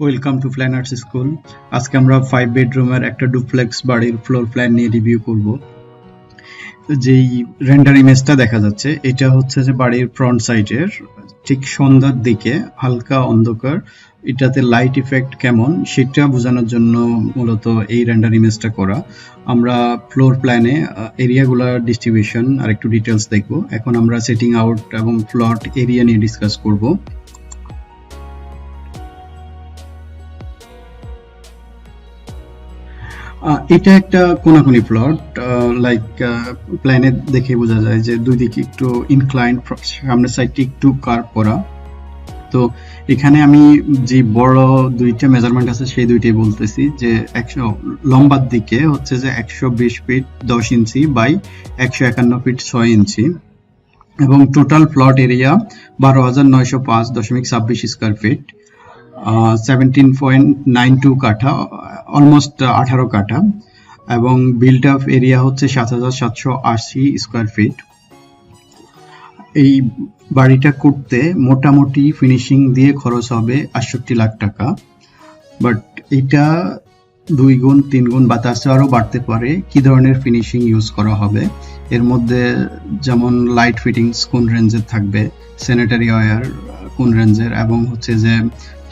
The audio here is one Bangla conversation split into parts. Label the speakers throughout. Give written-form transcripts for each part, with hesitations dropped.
Speaker 1: Welcome to planners school. আজকে আমরা 5 বেডরুমের একটা ডুপ্লেক্স বাড়ির ফ্লোর প্ল্যান নিয়ে রিভিউ করব। যেই রেন্ডার ইমেজটা দেখা যাচ্ছে এটা হচ্ছে যে বাড়ির ফ্রন্ট সাইডের ঠিক সন্ধ্যার দিকে হালকা অন্ধকার, এটাতে লাইট ইফেক্ট কেমন সেটা বোঝানোর জন্য মূলত এই রেন্ডার ইমেজটা করা। আমরা ফ্লোর প্ল্যানে এরিয়াগুলোর ডিস্ট্রিবিউশন আর একটু ডিটেলস দেখব। এখন আমরা সেটিং আউট এবং প্লট এরিয়া নিয়ে ডিসকাস করব। এটা একটা কোনাকুনি প্লট, লাইক প্ল্যানে দেখে বোঝা যায় যে দুই দিকে একটু ইনক্লাইন্ড, সামনের সাইডটি একটু কার্ভ করা। তো এখানে আমি যে বড় দুইটা মেজারমেন্ট আছে সেই দুইটাই বলতেছি যে 100 লম্বার দিকে হচ্ছে যে 120 ফিট 10 ইঞ্চি বাই 151 ফিট 6 ইঞ্চি এবং total plot area 12,905.26 square feet, 17.92 কাঠা, অলমোস্ট 18 কাঠা এবং বিল্ড আপ এরিয়া হচ্ছে 7,780 স্কয়ার ফিট। এই বাড়িটা করতে মোটামুটি ফিনিশিং দিয়ে খরচ হবে 68 লাখ টাকা, বাট এটা 2 গুণ 3 গুণ বা তার চেয়ে আরও বাড়তে পারে। কি ধরনের ফিনিশিং ইউজ করা হবে এর মধ্যে, যেমন লাইট ফিটিংস কোন রেঞ্জের থাকবে, স্যানিটারি ওয়্যার কোন রেঞ্জের এবং হচ্ছে যে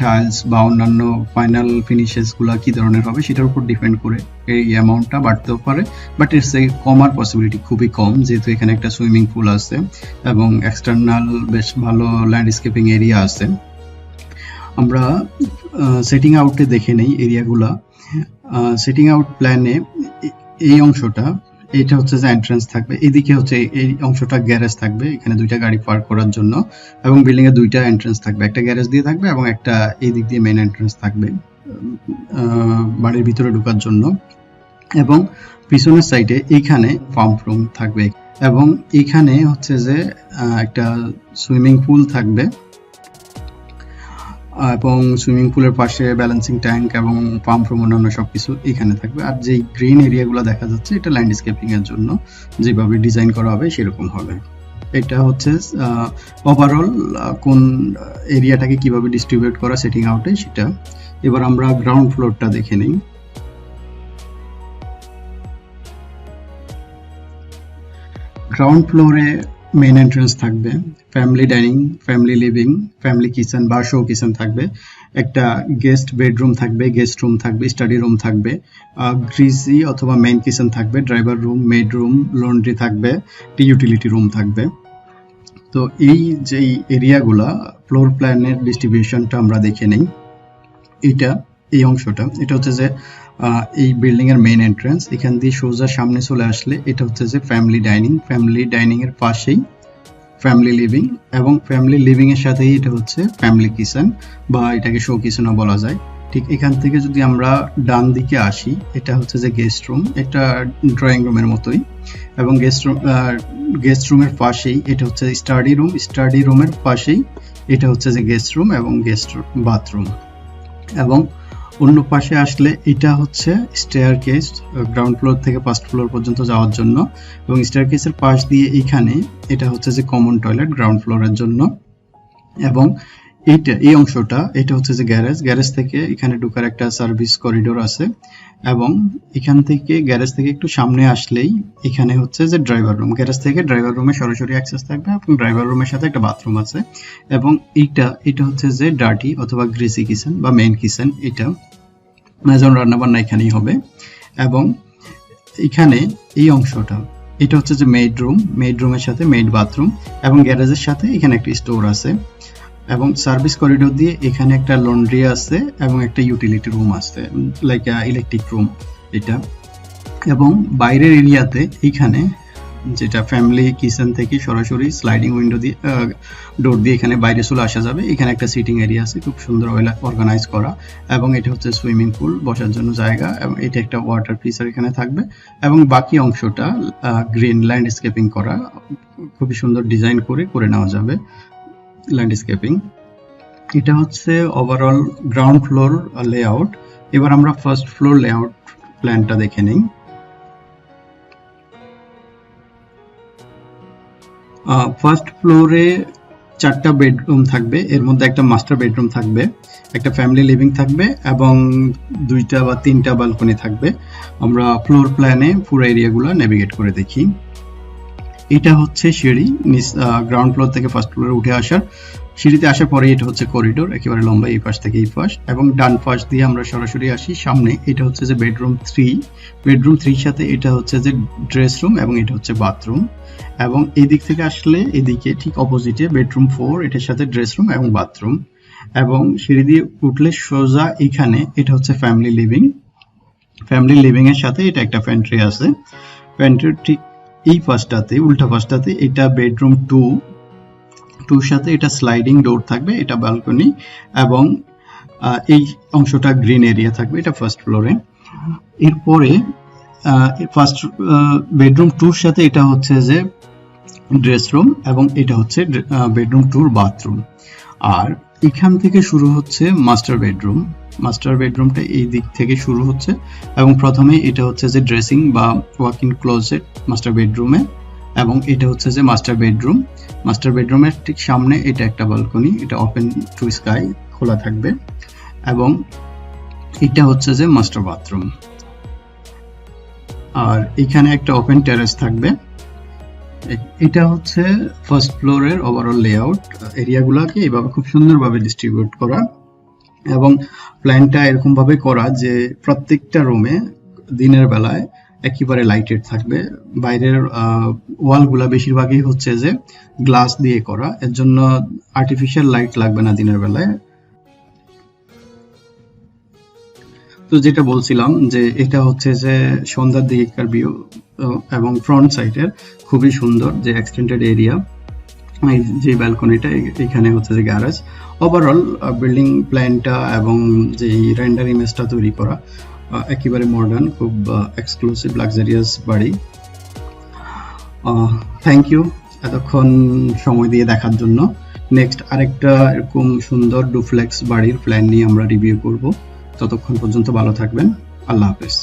Speaker 1: টাইলস বা অন্যান্য ফাইনাল ফিনিশেসগুলো কি ধরনের হবে সেটার উপর ডিপেন্ড করে এই অ্যামাউন্টটা বাড়তেও পারে, বাট এর থেকে কমার পসিবিলিটি খুবই কম যেহেতু এখানে একটা সুইমিং পুল আছে এবং এক্সটার্নাল বেশ ভালো ল্যান্ডস্কেপিং এরিয়া আছে। আমরা সেটিং আউটে দেখে নেই এরিয়াগুলা। সেটিং আউট প্ল্যানে এই অংশটা, এটা হচ্ছে যে এন্ট্রান্স থাকবে, এদিকে হচ্ছে এই অংশটা গ্যারেজ থাকবে, এখানে দুইটা গাড়ি পার্ক করার জন্য এবং বিল্ডিং এ দুইটা এন্ট্রান্স থাকবে, একটা গ্যারেজ দিয়ে থাকবে এবং একটা এই দিক দিয়ে মেইন এন্ট্রান্স থাকবে বাড়ির ভিতরে ঢোকার জন্য। এবং পিছনের সাইডে এইখানে পাম্প রুম থাকবে এবং এখানে হচ্ছে যে একটা সুইমিং পুল থাকবে এবং সুইমিং পুলের পাশে ব্যালেন্সিং ট্যাঙ্ক এবং পাম্প রুম অন্যান্য সবকিছু এখানে থাকবে। আর যেই গ্রিন এরিয়াগুলো দেখা যাচ্ছে এটা ল্যান্ডস্কেপিং এর জন্য যেভাবে ডিজাইন করা হবে সেরকম হবে। এটা হচ্ছে ওভারঅল কোন এরিয়াটাকে কিভাবে ডিস্ট্রিবিউট করা সেটিং আউটে সেটা। এবার আমরা গ্রাউন্ড ফ্লোরটা দেখে নিই। গ্রাউন্ড ফ্লোরে মেইন এন্ট্রান্স থাকবে, family dining, family living, family kitchen বা শো কিচেন থাকবে, একটা গেস্ট বেডরুম থাকবে, গেস্ট রুম থাকবে, স্টাডি রুম থাকবে, গ্রিসি অথবা মেইন কিচেন থাকবে, driver room, made room, laundry থাকবে, ইউটিলিটি রুম থাকবে। তো এই যে এরিয়াগুলা ফ্লোর প্ল্যানের ডিস্ট্রিবিউশনটা আমরা দেখে নেই। এই অংশটা এটা হচ্ছে যে এই বিল্ডিং এর মেইন এন্ট্রান্স, এখান দিয়ে সোজা সামনে চলে আসলে এটা হচ্ছে যে ফ্যামিলি ডাইনিং, ফ্যামিলি ডাইনিং এর পাশেই ফ্যামিলি লিভিং এবং ফ্যামিলি লিভিং এর সাথেই এটা হচ্ছে ফ্যামিলি কিচেন বা এটাকে শো কিচেনও বলা যায়। ঠিক এখান থেকে যদি আমরা ডান দিকে আসি এটা হচ্ছে যে গেস্ট রুম, এটা ড্রয়িং রুমের মতোই এবং গেস্ট রুমের পাশেই এটা হচ্ছে স্টাডি রুম, স্টাডি রুমের পাশেই এটা হচ্ছে যে গেস্ট রুম এবং গেস্ট বাথরুম। এবং অন্য পাশে আসলে এটা হচ্ছে স্টেয়ারকেস, গ্রাউন্ড ফ্লোর থেকে ফার্স্ট ফ্লোর পর্যন্ত যাওয়ার জন্য এবং স্টেয়ারকেসের পাশ দিয়ে এখানে এটা হচ্ছে যে কমন টয়লেট গ্রাউন্ড ফ্লোরের জন্য। এবং এই অংশটা এটা হচ্ছে যে গ্যারেজ থেকে এখানে ঢোকার একটা সার্ভিস করিডোর আছে এবং এখান থেকে গ্যারেজ থেকে একটু সামনে আসলেই এখানে হচ্ছে যে ড্রাইভার রুম, গ্যারেজ থেকে ড্রাইভার রুমে সরাসরি অ্যাক্সেস থাকবে এবং ড্রাইভার রুমের সাথে একটা বাথরুম আছে। এবং এটা হচ্ছে যে ডার্টি অথবা গ্রিসি কিচেন বা মেইন কিচেন, এটা মেজন রান্নাবান্না এখানেই হবে। এবং এখানে এই অংশটা এটা হচ্ছে যে মেড রুম, মেড রুমের সাথে মেড বাথরুম এবং গ্যারেজের সাথে এখানে একটা স্টোর আছে এবং সার্ভিস করিডোর দিয়ে এখানে একটা লন্ড্রি আছে এবং একটা ইউটিলিটি রুম আছে, লাইক ইলেকট্রিক রুম এটা। এবং বাইরের এরিয়াতে এইখানে যেটা ফ্যামিলি কিচেন থেকে সরাসরি স্লাইডিং উইন্ডো দিয়ে ডোর দিয়ে এখানে বাইরে চলে আসা যাবে, এখানে একটা সিটিং এরিয়া আছে খুব সুন্দর অর্গানাইজ করা এবং এটা হচ্ছে সুইমিং পুল, বসার জন্য জায়গা এবং এটা একটা ওয়াটার ফিচার এখানে থাকবে এবং বাকি অংশটা গ্রিন ল্যান্ডস্কেপিং করা, খুবই সুন্দর ডিজাইন করে নেওয়া যাবে ল্যান্ডস্কেপিং। এটা হচ্ছে ওভারঅল গ্রাউন্ড ফ্লোর লেআউট। এবার আমরা ফার্স্ট ফ্লোর লেআউট প্ল্যানটা দেখে নিই। ফার্স্ট ফ্লোরে 4টা বেডরুম থাকবে, এর মধ্যে একটা মাস্টার বেডরুম থাকবে, একটা ফ্যামিলি লিভিং থাকবে এবং 2টা বা 3টা ব্যালকনি থাকবে। আমরা ফ্লোর প্ল্যানে পুরো এরিয়াগুলো নেভিগেট করে দেখি। এটা হচ্ছে সিঁড়ি, গ্রাউন্ড ফ্লোর থেকে ফার্স্ট ফ্লোরে উঠে আসার। সিঁড়িতে আসার পরে এটা হচ্ছে করিডোর, একেবারে লম্বা, এই পাশ থেকে এই পাশ, এবং ডান পাশ দিয়ে আমরা সরাসরি আসি সামনে। এটা হচ্ছে যে বেডরুম 3, বেডরুম 3 সাথে এটা হচ্ছে যে ড্রেস রুম এবং এটা হচ্ছে বাথরুম। এবং এই দিক থেকে আসলে এদিকে ঠিক অপোজিটে বেডরুম 4, এটার সাথে ড্রেস রুম এবং বাথরুম। এবং সিঁড়ি দিয়ে উঠলে সোজা এখানে এটা হচ্ছে ফ্যামিলি লিভিং, ফ্যামিলি লিভিং এর সাথে এটা একটা প্যান্ট্রি আছে। প্যান্ট্রির ঠিক এই পাশটাতে, উল্টা পাশটাতে এটা বেডরুম 2 সাথে এটা স্লাইডিং ডোর থাকবে, এটা ব্যালকনি, এবং এই অংশটা গ্রিন এরিয়া থাকবে, এটা ফার্স্ট ফ্লোরে। এরপরে ফার্স্ট বেডরুম 2 সাথে এটা হচ্ছে যে ড্রেস রুম এবং এটা হচ্ছে বেডরুম 2 বাথরুম। আর এখান থেকে শুরু হচ্ছে মাস্টার বেডরুম। মাস্টার বেডরুমটা এই দিক থেকে শুরু হচ্ছে এবং প্রথমে এটা হচ্ছে যে ড্রেসিং বা ওয়াক ইন ক্লোজেট মাস্টার বেডরুমে, এবং এটা হচ্ছে যে মাস্টার বেডরুম। মাস্টার বেডরুমের ঠিক সামনে এটা একটা ব্যালকনি, এটা ওপেন টু স্কাই, খোলা থাকবে, এবং এটা হচ্ছে যে মাস্টার বাথরুম। আর এখানে একটা ওপেন টেরেস থাকবে। এটা হচ্ছে ফার্স্ট ফ্লোরের ওভারঅল লেআউট। এরিয়াগুলোকে এইভাবে খুব সুন্দরভাবে ডিস্ট্রিবিউট করা এবং প্ল্যানটা এরকম ভাবে করা যে প্রত্যেকটা রুমে দিনের বেলায় একেবারে লাইটেড থাকবে। বাইরের ওয়ালগুলা বেশিরভাগই হচ্ছে যে গ্লাস দিয়ে করা, এর জন্য আর্টিফিশিয়াল লাইট লাগবে না দিনের বেলায়। তো যেটা বলছিলাম যে এটা হচ্ছে যে সন্ধ্যার দিকের ভিউ এবং ফ্রন্ট সাইডের খুবই সুন্দর যে এক্সটেন্ডেড এরিয়া। যে ব্যালকনিটা এখানে হচ্ছে যে গ্যারেজ। ওভারঅল বিল্ডিং প্ল্যানটা এবং যে রেন্ডার ইমেজটা তৈরি করা একেবারে মডার্ন, খুব এক্সক্লুসিভ লাক্সারিয়াস বাড়ি। থ্যাংক ইউ এতক্ষণ সময় দিয়ে দেখার জন্য। নেক্সট আরেকটা এরকম সুন্দর ডুপ্লেক্স বাড়ির প্ল্যান নিয়ে আমরা রিভিউ করব। ততক্ষণ পর্যন্ত ভালো থাকবেন। আল্লাহ হাফেজ।